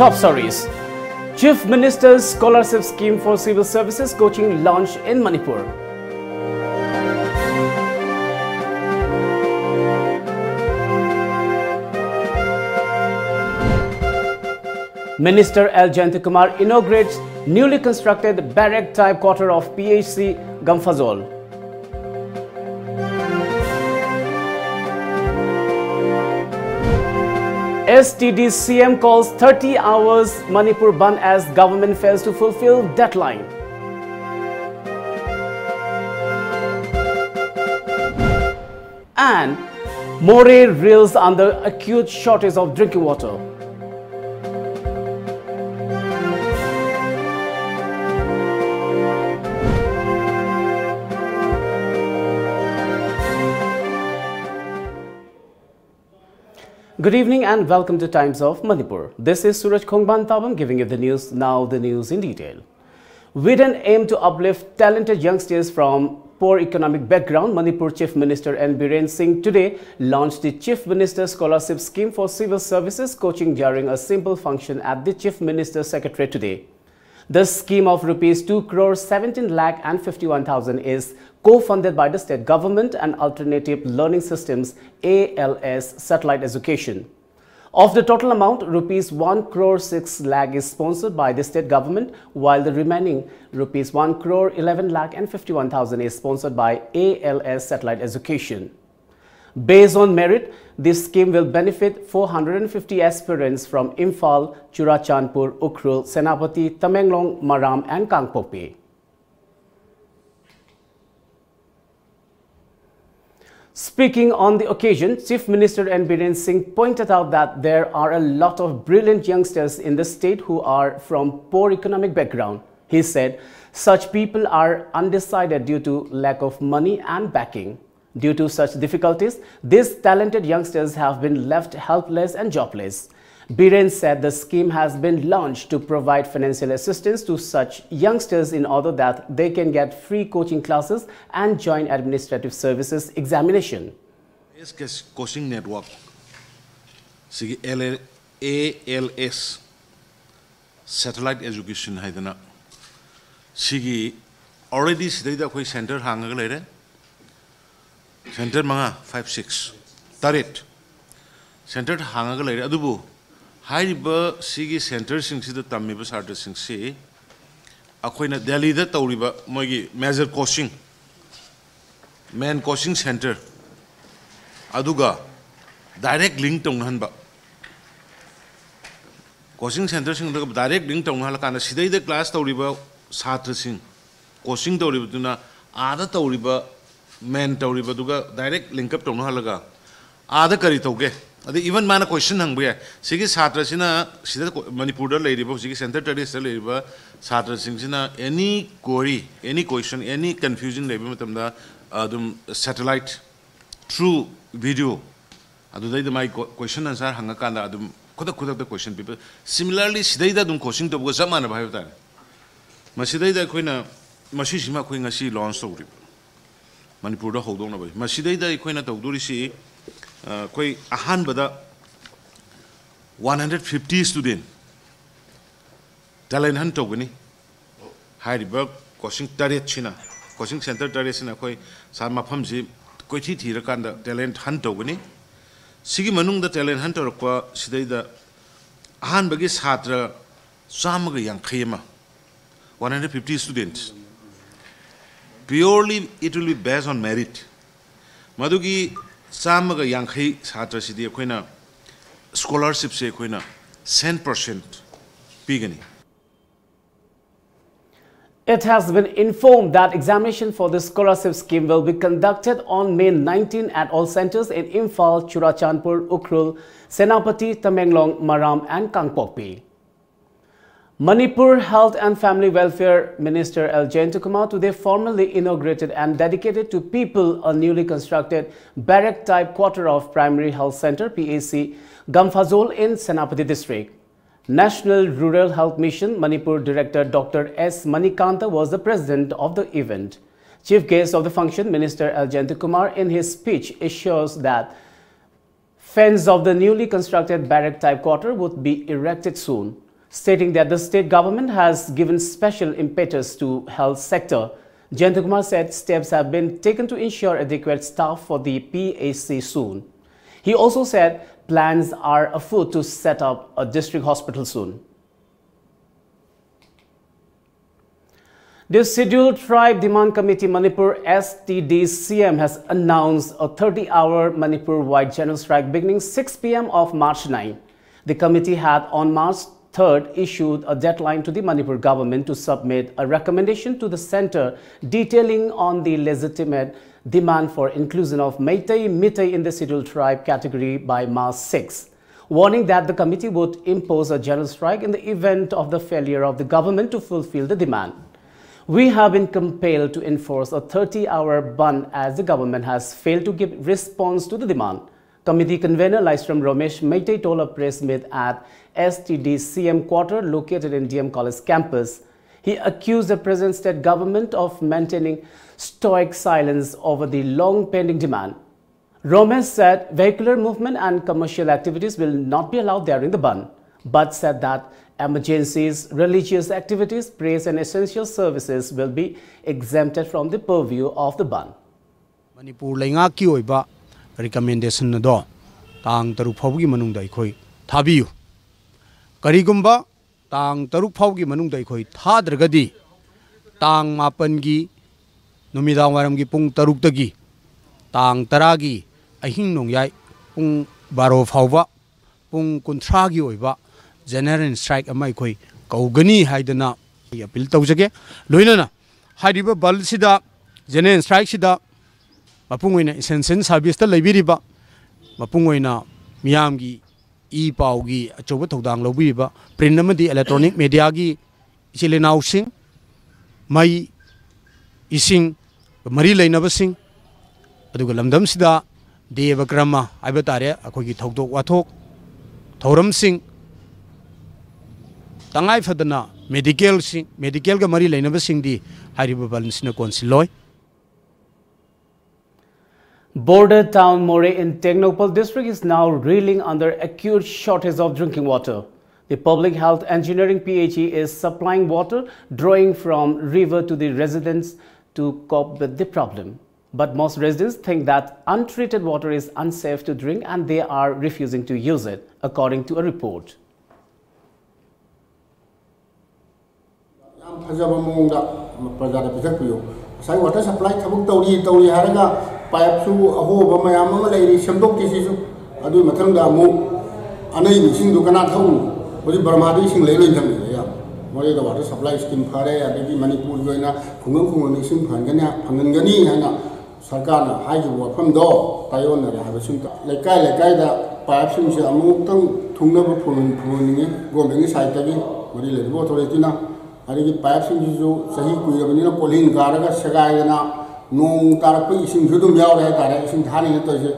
Top stories. Chief Minister's Scholarship Scheme for Civil Services coaching launched in Manipur. Minister L. Jayantikumar inaugurates newly constructed barrack-type quarter of PHC Gamfazol. STD CM calls 30 hours Manipur Bandh as government fails to fulfill deadline. And More reels under acute shortage of drinking water. Good evening and welcome to Times of Manipur. This is SURAJ giving you the news. Now the news in detail. With an aim to uplift talented youngsters from poor economic background, Manipur Chief Minister N. Biren Singh today launched the Chief Minister Scholarship Scheme for Civil Services coaching during a simple function at the Chief Minister's Secretariat today. The scheme of Rs 2,17,51,000 is co-funded by the state government and Alternative Learning Systems ALS Satellite Education. Of the total amount, Rs 1,06 lakh is sponsored by the state government, while the remaining Rs 1,11,51,000 is sponsored by ALS Satellite Education. Based on merit, this scheme will benefit 450 aspirants from Imphal, Churachandpur, Ukhrul, Senapati, Tamenglong, Maram and Kangpokpi. Speaking on the occasion, Chief Minister N. Biren Singh pointed out that there are a lot of brilliant youngsters in the state who are from poor economic background. He said such people are undecided due to lack of money and backing. Due to such difficulties, these talented youngsters have been left helpless and jobless. Biren said the scheme has been launched to provide financial assistance to such youngsters in order that they can get free coaching classes and join administrative services examination. This coaching network, ALS Satellite Education, already the center hang Center manga 5-6 tarit center hanga later adubu haiba sigi center sing si the tamiba sarta sing si akoina Delhi da tawriba mogi major coaching main coaching center aduga direct link tong hanba coaching center sing da direct link tong hala kana sidai da class tawriba satra sing coaching tawriba tuna ada tawriba main tawriba direct link up tongno halaga ada kari toge ade even mana question hangbe sigi satra sina sida Manipur da leiriba sigi center studies da leiriba satra sina any query, any question, any confusion leiba matamda adum satellite through video adu dai my question answer hanga kanda adum khodak the question people similarly sidai da dum coaching to go samana bhai ta masidai da koina masi sima koi ngasi launch tawri Manipur da hold on about Masidai da Equina Togdurisi Koi Ahan Bada 150 student Talent Hunt Togani Heidelberg Coaching Tariat China Coaching Center Tarisina Koi Sama Pamsi Koiti Tirakanda Talent Hunt Togani Sigi Manung the Talent Hunter Qua Sidai da Ahan Bagis Hatra Samaga Yang Kema 150 students. Purely, it will be based on merit. Madugi Samaga Yankhi Satra City Aquina scholarship say Aquina 10% Pigani. It has been informed that examination for the scholarship scheme will be conducted on May 19 at all centers in Imphal, Churachandpur, Ukhrul, Senapati, Tamenglong, Maram and Kangpokpi. Manipur Health and Family Welfare Minister L. Jayantikumar today formally inaugurated and dedicated to people a newly constructed barrack-type quarter of Primary Health Center PHC Gamfazol in Senapati District. National Rural Health Mission Manipur Director Dr. S. Manikanta was the president of the event. Chief guest of the function, Minister L. Jayantikumar, in his speech assures that fence of the newly constructed barrack-type quarter would be erected soon. Stating that the state government has given special impetus to health sector, Jayant Kumar said steps have been taken to ensure adequate staff for the PAC soon. He also said plans are afoot to set up a district hospital soon. The Scheduled Tribe Demand Committee Manipur STDCM has announced a 30-hour Manipur-wide general strike beginning 6 p.m. of March 9. The committee had on March 3rd issued a deadline to the Manipur government to submit a recommendation to the center detailing on the legitimate demand for inclusion of Meitei in the Scheduled Tribe category by March 6, warning that the committee would impose a general strike in the event of the failure of the government to fulfill the demand. We have been compelled to enforce a 30-hour ban as the government has failed to give response to the demand. Committee convener Laistram Ramesh Meitei told a press meet at STDCM quarter located in DM College campus. He accused the present state government of maintaining stoic silence over the long-pending demand. Ramesh said vehicular movement and commercial activities will not be allowed during the ban, but said that emergencies, religious activities, praise and essential services will be exempted from the purview of the ban. Manipur Lainga ki oiba recommendation do tang taruk phawgi manungda ikhoi thabiyu karigumba tang taruk phawgi manungda ikhoi thadragadi tang mapan gi numidang waram gi pung taruk tagi tang taragi ahing nongyai pung baro phawba pung kunthra gi oiba general strike amai khoi kaugani haidana appeal tawjage loinana hariba bal sida general strike sida mapungoina essential service ta leibiriba mapungoina miyamgi e paugi achoba thodang lobiriba print amadi electronic media gi chilenau sing mai ising mari leinabasing aduga lamdam sida deva krama aibatare akogi thodok wathok thoram sing tangai fadana medical ga mari leinabasing di hariba balnsina konsiloi. Border town More in Technopal district is now reeling under acute shortage of drinking water. The Public Health Engineering PHE is supplying water drawing from river to the residents to cope with the problem. But most residents think that untreated water is unsafe to drink and they are refusing to use it, according to a report. Water supply pipe su aho ba mayam ma lei semdok ki sisu adu mathang da mu anai ni sing du kana thau odi burma di sing lei loi thang ya mori da water supply scheme phare adi manipur joina khungam ni sing phan gani hana sarkar na hai ju wa pham do tayon na ha ba sing ta lekai da pipe sing se amu tang thungna ba phun ni go bengi sai ta gi mori le bo thore tina adi pipe sing ju sahi kui ra ni na polling garaga sagai na nong tarak pe ising judum yaw le tare ising thani ne to je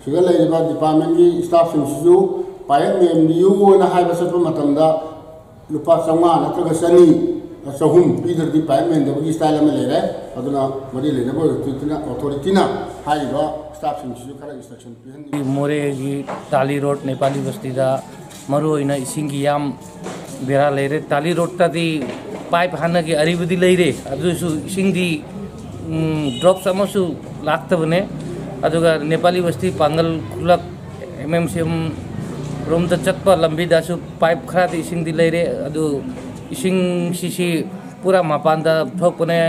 sigal le ba department gi staff sing ju payak mem yu na hai ba sat matam da lupa sanga na ka sani sahum either di payak mem da gi style ma le re aduna mari le ne bo tina authority na hai ba staff sing ju kara instruction pe more gi tali road nepali basti da maru ina ising gi yam bera le re tali road ta di pipe hana gi ari budi le re adu su ising di drops amasu laktabane aduga Nepali basti pangal kulak MMCM rom ta chatpa lambi dasu pipe khara di ising di leire adu ising sisi pura mapanda thokpane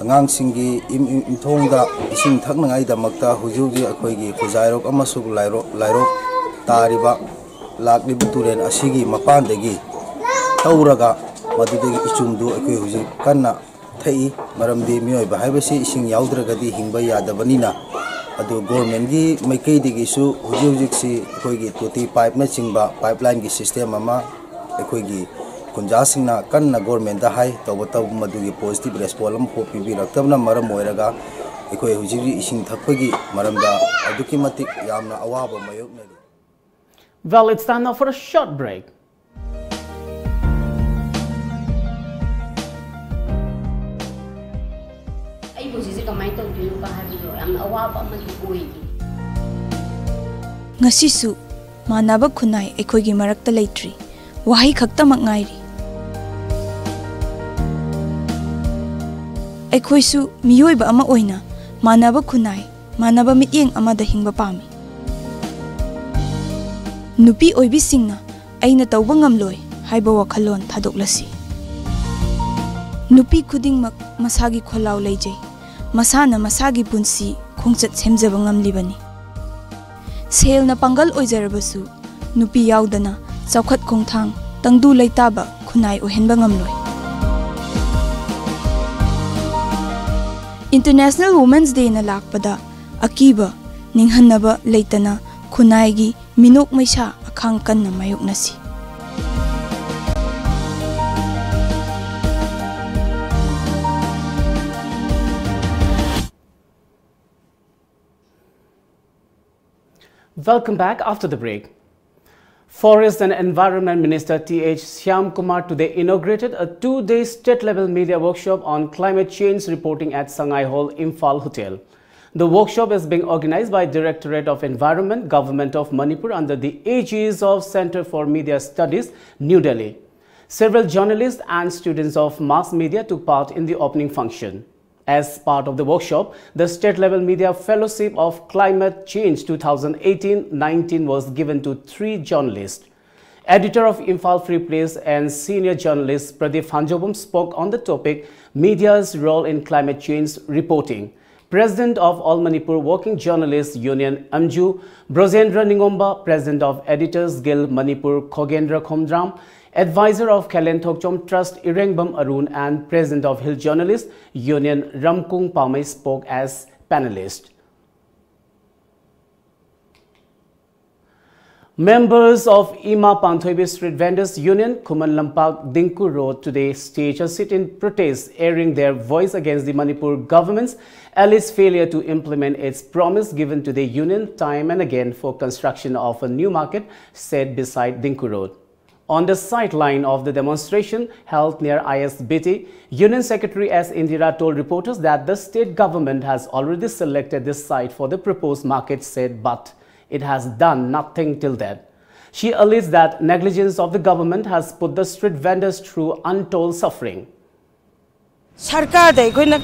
angang singi imthong da ising thakna ngai da makta hujugi akhoi gi khujairok amasu lairok tariba lakli buturen asigi mapandegi tauraga madudegi ichumdu akhoi huji kanna thai maramdi mioi ba haibasi ising yaudragadi hingba yadabanina adu government gi maikei digi su hujik si khoi gi toti pipe na chingba pipeline gi system ama khoi gi kunja singna kanna government da hai tawta madu gi positive response am ho pi bi raktabna maram moiraga khoi hujik gi ising thakpagi maramda aduki matik yamna awaba mayok na. Well, it's time now for a short break. Ngasisu manaba khunai ekhoigi marakta leitri wahai khaktamak ngairi. Aikhoisu miyoiba ama oina manaba khunai manaba mityeng amada hingba pami. Nupi oibi singna aina tauba ngamloi haiba wakhalon thadoklasi. Nupi khudingmak masagi kholau leijai masana masagi punsi khongchat semjaba ngamlibani. Selna pangal oijarabasu nupi yaudana chawkhat khongthang tangdu leitaba khunai ohenba ngamloi. International Women's Day na lakpada akiba ninghannaba leitana khunai gi minok maisa akhang kanna mayok nasi. Welcome back after the break. Forest and Environment Minister T.H. Shyam Kumar today inaugurated a 2-day state-level media workshop on climate change reporting at Sangai Hall, Imphal Hotel. The workshop is being organized by Directorate of Environment, Government of Manipur under the aegis of Center for Media Studies, New Delhi. Several journalists and students of mass media took part in the opening function. As part of the workshop, the State-Level Media Fellowship of Climate Change 2018-19 was given to 3 journalists. Editor of Imphal Free Press and senior journalist Pradeep Hanjobam spoke on the topic Media's Role in Climate Change Reporting. President of All Manipur Working Journalists Union Amju, Brozendra Ningomba, President of Editors Guild Manipur Khogendra Khomdram, Advisor of Kalen Thokchom Trust Irengbam Arun and President of Hill Journalists Union Ramkung Pamay spoke as panelists. Members of Ima Panthoibi Street Vendors Union, Kuman Lampak, Dinku Road today staged a sit-in protest, airing their voice against the Manipur government's alleged failure to implement its promise given to the union time and again for construction of a new market set beside Dinku Road. On the sideline of the demonstration held near ISBT, Union Secretary S. Indira told reporters that the state government has already selected this site for the proposed market set, but it has done nothing till then. She alleged that negligence of the government has put the street vendors through untold suffering. Sarkar de koina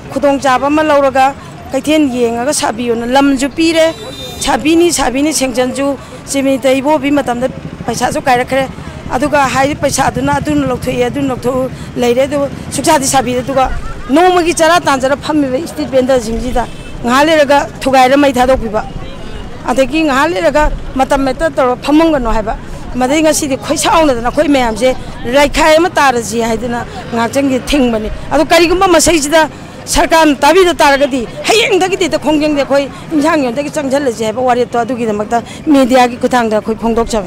khudong chaba ma lauraga kaithen yengaga sabiuna lamju pire chabini sengjanju simi taibo bi matam da paisa so kai rakhre aduga hai paisa aduna adun lokthoi adun loktho leire do suksadi sabi aduga nomagi chara tanjara phammi street vendor jingji da ngale raga thugai ra mai thadok biba adagi ngale raga matam meta to phamong no haiba madai ngasi di khoi sauna na khoi mayam je laikhai ma taraji haidina ngakjang gi thingmani adu karigumba masai sida sarkar tabi da taragadi hayeng dagi de khongjeng de khoi injang yon dagi changjal je haiba wari to adugi damakta media gi kuthang da khoi phongdok cham.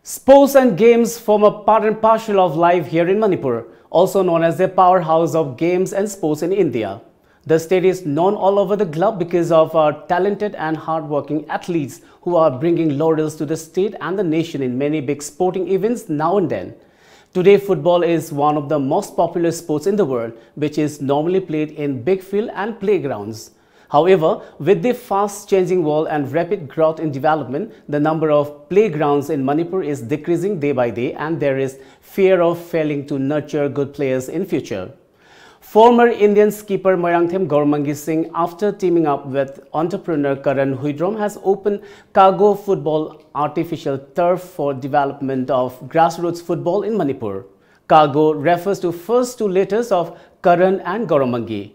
Sports and games form a part and parcel of life here in Manipur, also known as the powerhouse of games and sports in India. The state is known all over the globe because of our talented and hard-working athletes who are bringing laurels to the state and the nation in many big sporting events now and then. Today, football is one of the most popular sports in the world, which is normally played in big field and playgrounds. However, with the fast-changing world and rapid growth in development, the number of playgrounds in Manipur is decreasing day by day, and there is fear of failing to nurture good players in future. Former Indian skipper Moirangthem Gauramangi Singh, after teaming up with entrepreneur Karan Huidrom, has opened Cargo Football artificial turf for development of grassroots football in Manipur. Cargo refers to first 2 letters of Karan and Gauramangi.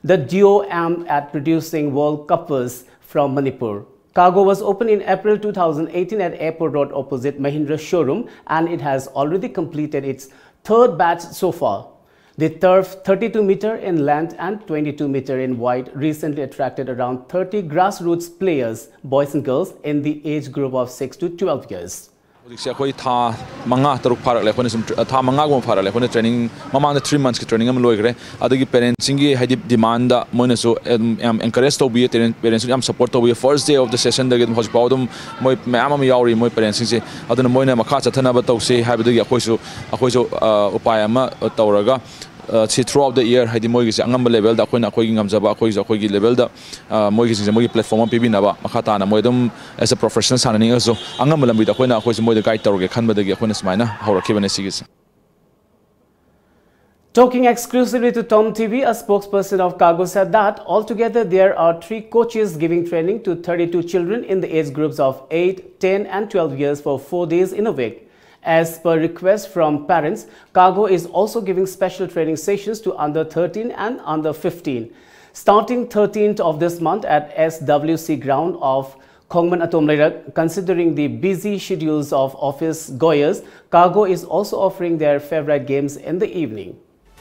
The duo aimed at producing World Cuppers from Manipur. Cargo was opened in April 2018 at Airport Road opposite Mahindra showroom, and it has already completed its 3rd batch so far. The turf, 32 meter in length and 22 meter in width, recently attracted around 30 grassroots players, boys and girls, in the age group of 6 to 12 years. Tha manga taruk pharak le khone sum tha manga gom pharak le khone training mamang 3 months ki training am loigre adagi parents singi hadi demand da moina so am encourage to be parents am support to be first day of the session da gem hospa dum moi am yauri moi parents sing se aduna moina makha chathana ba to se habadu akoi so upaya ma tawraga throughout the year haidi moi gi angam level da khoina khoi gi ngamjaba khoi gi level da moi gi moi gi platform pibi na ba makhata na moi dum as a professional sanani also angam lambi da khoina khoi moi da guide tawge khanba da gi khoina smaina haurakibane sigis. Talking exclusively to Tom TV, a spokesperson of Cargo said that altogether there are 3 coaches giving training to 32 children in the age groups of 8, 10 and 12 years for 4 days in a week. As per request from parents, Cargo is also giving special training sessions to under 13 and under 15. Starting 13th of this month at SWC ground of Khongman Atomleirak, considering the busy schedules of office goers, Cargo is also offering their favorite games in the evening.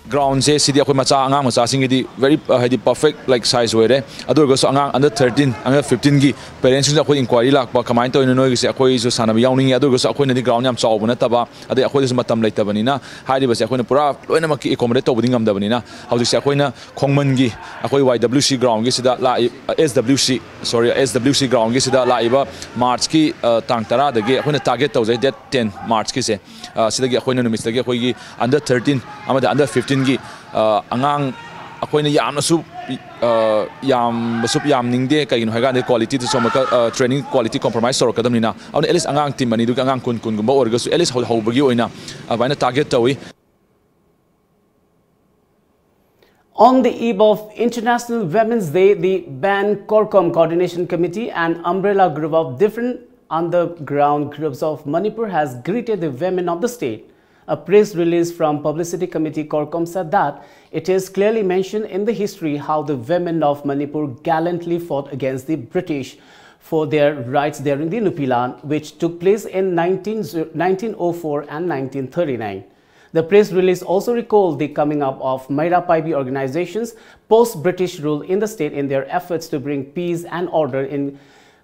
Ground se sidi akoi macha angang macha singi di very hadi perfect like size were adu go so angang under 13 under 15 gi parents ju akoi inquiry lak ba kamai to no gi se akoi ju sana yawning adu go so akoi na di ground yam chaw buna taba adu akoi ju matam lai tabani na haidi ba se akoi na pura loina mak accommodate to buding am dabani na hauji se akoi na khongman gi akoi YWC ground gi sida la SWC ground gi sida la iba March ki tang tara da gi akoi na target to jai that 10 March ki se sida gi akoi na numis da gi akoi gi under 13 amada under 15 gi angang akoina yamna su yam ningde kain hoiga de quality to some training quality compromise sor kadamina awne elis angang team mani du angang kun gumba orga su elis ho bagi oina abaina target tawi. On the eve of International Women's Day, the BAN Korkom Coordination Committee, an umbrella group of different underground groups of Manipur, has greeted the women of the state. A press release from Publicity Committee Korkom said that it is clearly mentioned in the history how the women of Manipur gallantly fought against the British for their rights during the Nupilan, which took place in 1904 and 1939. The press release also recalled the coming up of Maira Paibi organizations post-British rule in the state in their efforts to bring peace and order in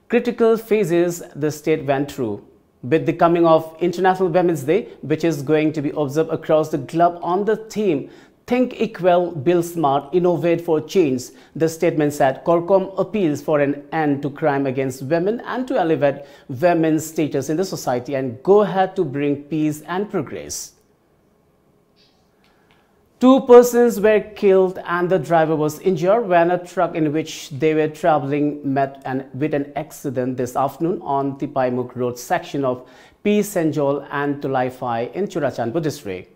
critical phases the state went through. With the coming of International Women's Day, which is going to be observed across the globe on the theme Think Equal, Build Smart, Innovate for Change, the statement said Korkom appeals for an end to crime against women and to elevate women's status in the society and go ahead to bring peace and progress. 2 persons were killed and the driver was injured when a truck in which they were traveling met with an accident this afternoon on the Paimuk Road section of P. Senjol and Tulaifai in Churachandpur district.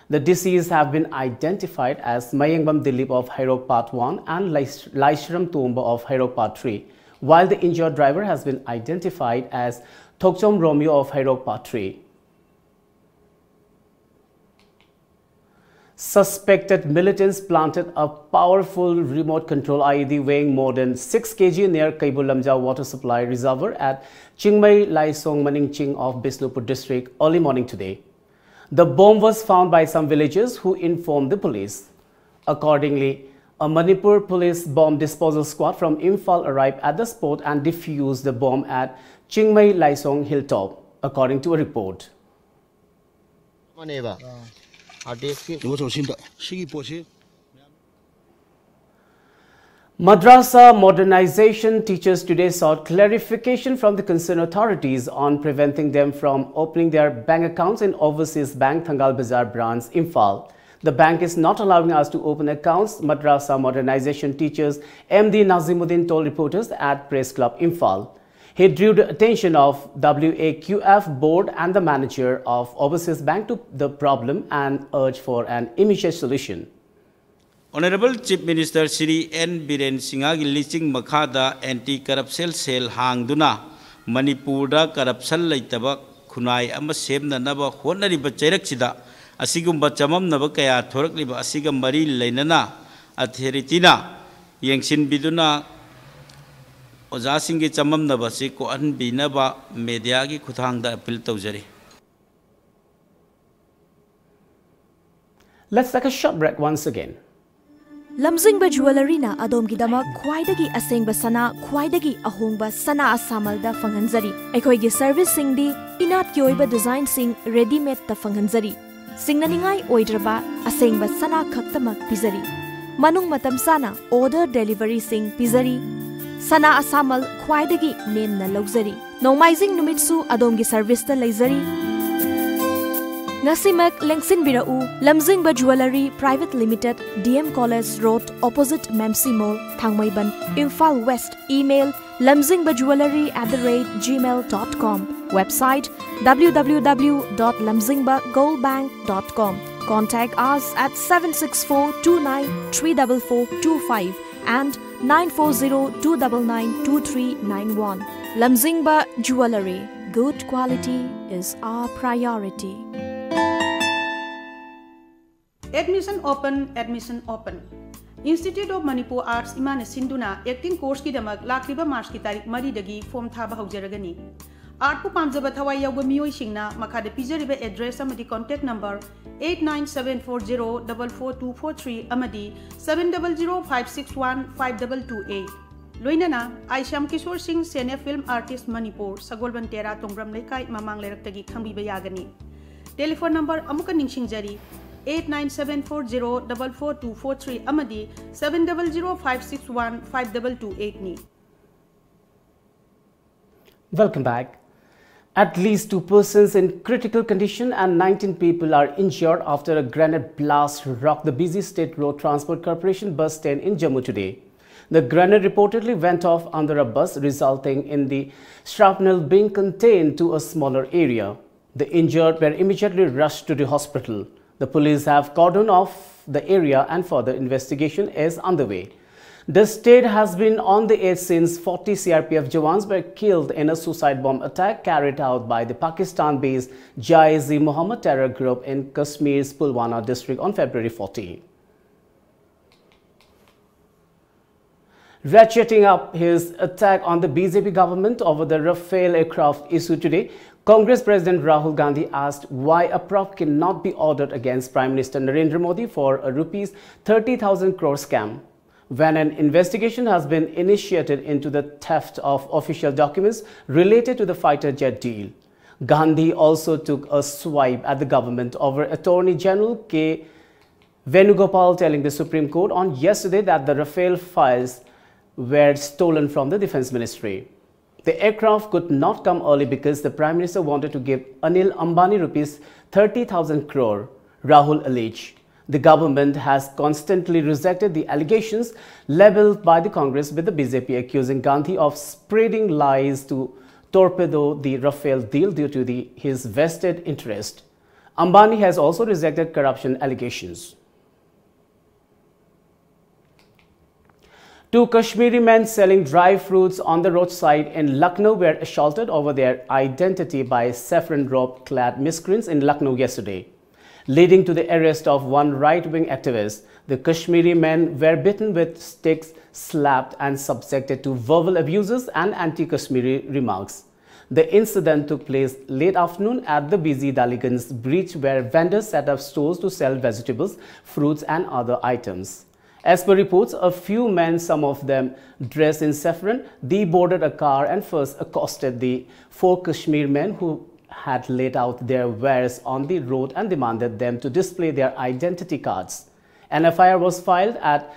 The deceased have been identified as Mayengbam Dilip of Hairok Part 1 and Laishram Tumba of Hairok Part 3, while the injured driver has been identified as Thokchom Romeo of Hairok Part 3. Suspected militants planted a powerful remote control IED weighing more than 6 kg near Kaibulamja water supply reservoir at Chingmai Laisong Maningching of Bisnupur district early morning today. The bomb was found by some villagers who informed the police. Accordingly, a Manipur police bomb disposal squad from Imphal arrived at the spot and defused the bomb at Chingmai Laisong hilltop, according to a report. Madrasa modernization teachers today sought clarification from the concerned authorities on preventing them from opening their bank accounts in Overseas Bank Thangal Bazaar branch, Imphal. The bank is not allowing us to open accounts, Madrasa modernization teachers MD Nazimuddin told reporters at Press Club, Imphal. He drew the attention of WAQF board and the manager of Overseas Bank to the problem and urged for an immediate solution. Honorable Chief Minister Sri N. Biren Singhagi Liching Makhada Anti-Corruption Cell Hangduna Manipurda Corruption Laitaba Kunai Ama Semna Naba Honariba Chereksida Asigum Bachamam Nabakaya Thorakliba Asigam Mari Lainana Atheritina Yangshin Biduna Ozasingi Chamam Nabasi Ko An Binaba Mediagi Kutanga Appeal Tozeri. Let's take a short break once again. Lamjingba jewelry na adom gidama khwaidagi asengba sana khwaidagi ahongba sana asamalda fanghanjari ekhoi service sing di inat ki oiba design sing ready made ta fanghanjari singnaningai oidraba asengba sana khaktamak pizari manung matam sana order delivery sing pizari sana asamal khwaidagi nem na logzari nomaizing numitsu adom gi service ta leizari Ngasimak lengsinbirau Lamjingba Jewellery Private Limited, DM College Road, opposite Memsi Mall, Thangmaiban, Imphal West. Email lamjingbajewellery@gmail.com. Website www.lamjingbagoldbank.com. Contact us at 764293445 and 940-299-2391. Lamjingba Jewellery. Good quality is our priority. Admission open. Institute of Manipur Arts Imane Sinduna acting course ki damak lakriba March ki tarik mari dagi form thaba haujaragani. Art pu pamjaba thawai yauba miyoi singna makhada pijariba address amadi contact number 8974044243 amadi 7005615228. Loinana Aisham Kishore Singh Senior Film Artist Manipur Sagolban Tera Tongbram Lekai Mamang Leraktagi Khambiba Yagani. Telephone number amuka ningsingjari 8974044243 amadi 7005615228 ni. Welcome back. At least 2 persons in critical condition and 19 people are injured after a grenade blast rocked the busy State Road Transport Corporation bus stand in Jammu today. The grenade reportedly went off under a bus, resulting in the shrapnel being contained to a smaller area. The injured were immediately rushed to the hospital. The police have cordoned off the area and further investigation is underway. The state has been on the edge since 40 CRPF Jawans were killed in a suicide bomb attack carried out by the Pakistan-based Jaiz-e-Mohammed terror group in Kashmir's Pulwama district on February 14. Ratcheting up his attack on the BJP government over the Rafale aircraft issue today, Congress President Rahul Gandhi asked why a prop cannot be ordered against Prime Minister Narendra Modi for a rupees 30,000 crore scam, when an investigation has been initiated into the theft of official documents related to the fighter jet deal. Gandhi also took a swipe at the government over Attorney General K. Venugopal telling the Supreme Court on yesterday that the Rafale files were stolen from the Defence Ministry. The aircraft could not come early because the Prime Minister wanted to give Anil Ambani rupees 30,000 crore, Rahul alleged. The government has constantly rejected the allegations labelled by the Congress, with the BJP accusing Gandhi of spreading lies to torpedo the Rafale deal due to his vested interest. Ambani has also rejected corruption allegations. 2 Kashmiri men selling dry fruits on the roadside in Lucknow were assaulted over their identity by saffron robe-clad miscreants in Lucknow yesterday, leading to the arrest of one right-wing activist. The Kashmiri men were beaten with sticks, slapped and subjected to verbal abuses and anti-Kashmiri remarks. The incident took place late afternoon at the busy Daliganj bridge, where vendors set up stores to sell vegetables, fruits and other items. As per reports, a few men, some of them dressed in saffron, deboarded a car and first accosted the 4 Kashmir men who had laid out their wares on the road and demanded them to display their identity cards. An FIR was filed at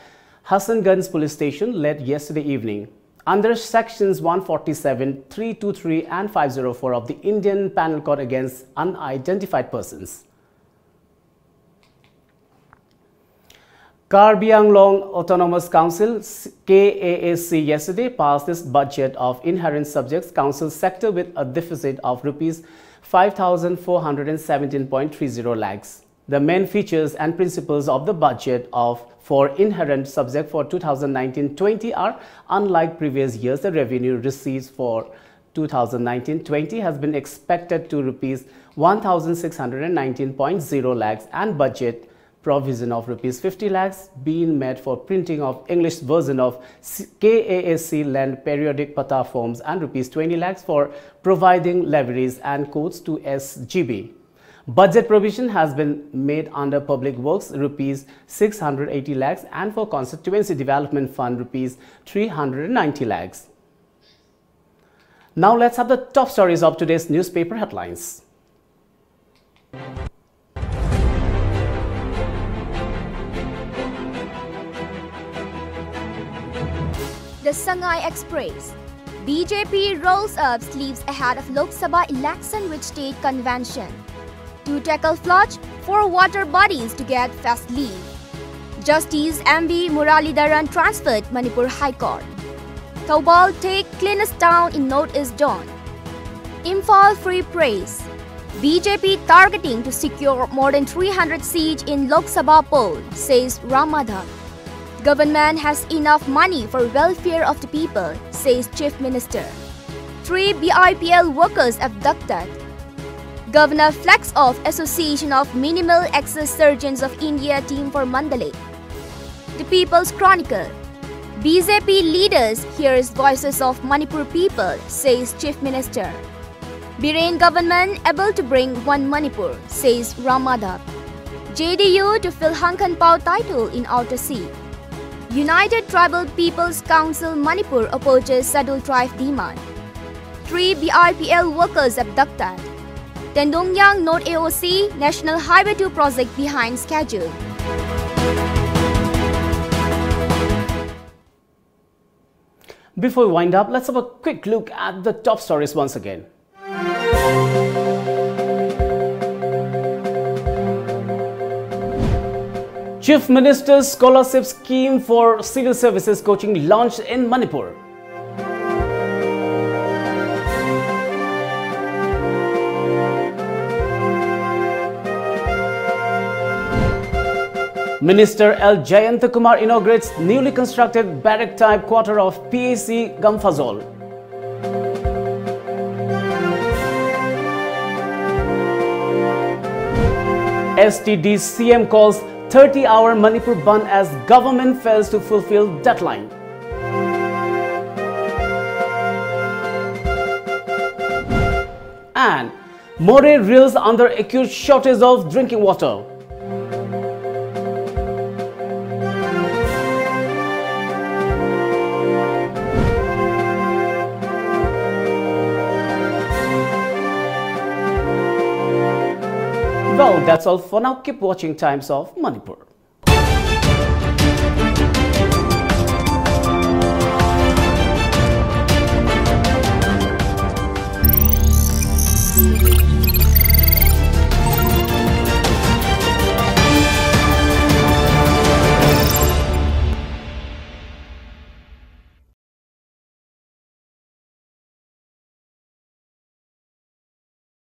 Hassanganj police station late yesterday evening. Under sections 147, 323 and 504 of the Indian Penal Code against unidentified persons. Karbi Anglong Autonomous Council KAAC yesterday passed its budget of inherent subjects council sector with a deficit of rupees 5,417.30 lakhs. The main features and principles of the budget for inherent subject for 2019-20 are, unlike previous years, the revenue receipts for 2019-20 has been expected to rupees 1,619.0 lakhs and budget provision of rupees 50 lakhs being made for printing of English version of KAAC land periodic pata forms and rupees 20 lakhs for providing levies and codes to SGB. Budget provision has been made under Public Works rupees 680 lakhs and for Constituency Development Fund rupees 390 lakhs. Now let's have the top stories of today's newspaper headlines. The Sangai Express. BJP rolls up sleeves ahead of Lok Sabha election with state convention. To tackle flood, 4 water bodies to get fast leave. Justice M.V. Muralidharan transferred Manipur High Court. Thoubal take cleanest town in North-East Zone. Imphal free praise. BJP targeting to secure more than 300 seats in Lok Sabha poll, says Ram Madhav. Government has enough money for welfare of the people, says Chief Minister. 3 BIPL workers abducted. Governor flags off Association of Minimal Access Surgeons of India team for Mandalay. The People's Chronicle. BJP leaders hears voices of Manipur people, says Chief Minister. Biren government able to bring one Manipur, says Ram Madhav. JDU to fill Hankan Pao title in Outer Sea. United Tribal People's Council Manipur opposes Sadul tribe demand. 3 BIPL workers abducted. Tendongyang North AOC National Highway 2 project behind schedule. Before we wind up, let's have a quick look at the top stories once again. Chief Minister's Scholarship Scheme for Civil Services Coaching launched in Manipur. Minister L. Jayantakumar inaugurates newly constructed barrack-type quarter of PAC Gamfazol. STD CM calls 30-hour Manipur Bandh as government fails to fulfill deadline. And More reels under acute shortage of drinking water. Well, that's all for now. Keep watching Times of Manipur.